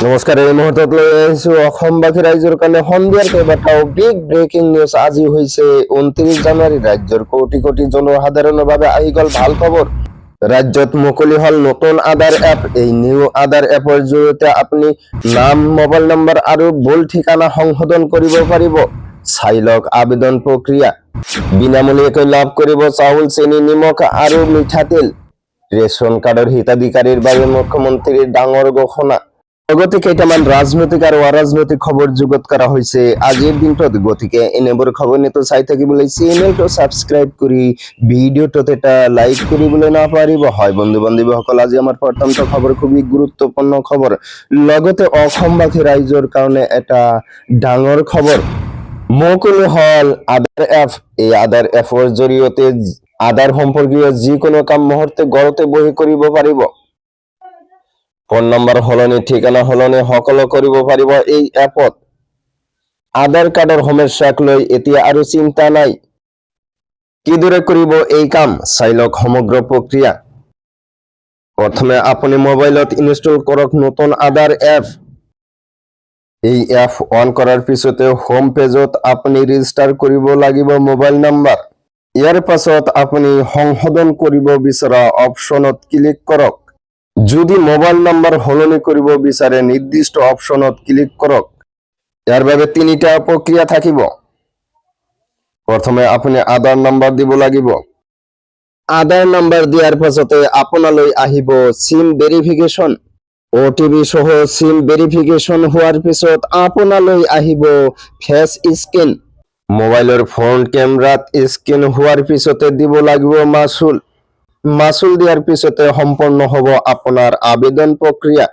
নমস্কাৰ। এই মুহূৰ্তত লৈ আহিছো অসমবাসী ৰাইজৰ কাৰণে সন্ধিয়াৰ কেইবাটাও বিগ ব্ৰেকিং নিউজ। আজি হৈছে 29 জানুৱাৰী। ৰাজ্যৰ কোটি কোটি জনসাধাৰণৰ বাবে আহি গ'ল ভাল খবৰ। ৰাজ্যত মুকলি হ'ল নতুন আধাৰ এপ। এই নিউ আধাৰ এপৰ জৰিয়তে আপুনি নাম, মোবাইল নম্বৰ আৰু ভুল ঠিকনা সংশোধন কৰিব পাৰিব। চাই লওক আবেদন প্ৰক্ৰিয়া। বিনামূলীয়াকৈ লাভ কৰিব চাউল, চেনি, নিমখ আৰু মিঠাতেল। ৰেচন কাৰ্ডৰ হিতাধিকাৰীৰ বাবে মুখ্যমন্ত্ৰীৰ ডাঙৰ ঘোষণা। লগতে কেইটামান ৰাজনৈতিক আৰু অৰাজনৈতিক খবৰ যুগত কৰা হৈছে আজিৰ দিনটোত। গতিকে এনেবোৰ খবৰ নিতো চাই থাকিবলৈ চেনেলটো ছাবস্ক্ৰাইব কৰি ভিডিঅ'টোত এটা লাইক কৰিবলৈ নাপাহৰিব। হয় বন্ধু বান্ধৱীসকল, আজি আমাৰ প্ৰথমটো খবৰ খুবেই গুৰুত্বপূৰ্ণ খবৰ। লগতে অসমবাসী ৰাইজৰ কাৰণে এটা ডাঙৰ খবৰ। মুকলি হ'ল আধাৰ এপ। এই আধাৰ এপৰ জৰিয়তে আধাৰ সম্পৰ্কীয় যিকোনো কাম মুহূৰ্তে ঘৰতে বহি কৰিব পাৰিব। ফোন নম্বৰ সলনি, ঠিকনা সলনি সকলো কৰিব পাৰিব এই এপত। আধাৰ কাৰ্ডৰ সমস্যাক লৈ এতিয়া আৰু চিন্তা নাই। কিদৰে কৰিব এই কাম, চাই লওক সমগ্ৰ প্ৰক্ৰিয়া। প্ৰথমে আপুনি মোবাইলত ইনষ্টল কৰক নতুন আধাৰ এপ। এই এপ অন কৰাৰ পিছতে হোম পেজত আপুনি ৰেজিষ্টাৰ কৰিব লাগিব মোবাইল নম্বৰ। ইয়াৰ পাছত আপুনি সংশোধন কৰিব বিচৰা অপশ্যনত ক্লিক কৰক। যদি মোবাইল নম্বৰ সলনি কৰিব বিচাৰে নিৰ্দিষ্ট অপশ্যনত ক্লিক কৰক। ইয়াৰ বাবে তিনিটা প্ৰক্ৰিয়া থাকিব। প্ৰথমে আপুনি আধাৰ নম্বৰ দিব লাগিব। আধাৰ নম্বৰ দিয়াৰ পাছতে আপোনালৈ আহিব সিম ভেৰিফিকেশ্যন। OTP সহ সিম ভেৰিফিকেশ্যন হোৱাৰ পিছত আপোনালৈ আহিব ফেচ স্কেন। মোবাইলৰ ফ্ৰণ্ট কেমেৰাত স্কেন হোৱাৰ পিছতে দিব লাগিব মাচুল। মাচুল দিয়াৰ পিছতে সম্পূৰ্ণ হ'ব আপোনাৰ আবেদন প্ৰক্ৰিয়া।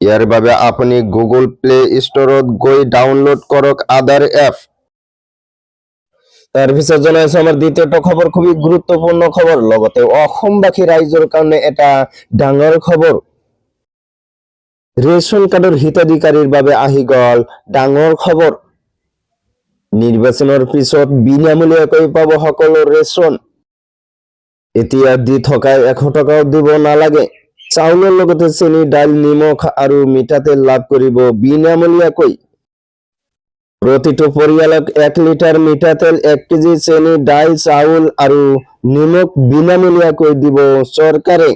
ইয়াৰ বাবে আপুনি গুগল প্লে ষ্টৰত গৈ ডাউনলোড কৰক আধাৰ এপ। তাৰপিছত জনাইছো আমাৰ দ্বিতীয়টো খবৰ, খুবেই গুৰুত্বপূৰ্ণ খবৰ। লগতে অসমবাসী ৰাইজৰ কাৰণে এটা ডাঙৰ খবৰ। ৰেচন কাৰ্ডৰ হিতাধিকাৰীৰ বাবে আহি গ'ল ডাঙৰ খবৰ। নিৰ্বাচনৰ পিছত বিনামূলীয়াকৈ পাব সকলো ৰেচন। এতিয়া দি থকা 100 টকাও দিব নালাগে। চাউলৰ লগতে চেনি, দাইল, নিমখ আৰু মিঠাতেল লাভ কৰিব বিনামূলীয়াকৈ। প্ৰতিটো পৰিয়ালক 1 লিটাৰ মিঠাতেল, 1 কেজি চেনি, দাইল, চাউল আৰু নিমখ বিনামূলীয়াকৈ দিব চৰকাৰে।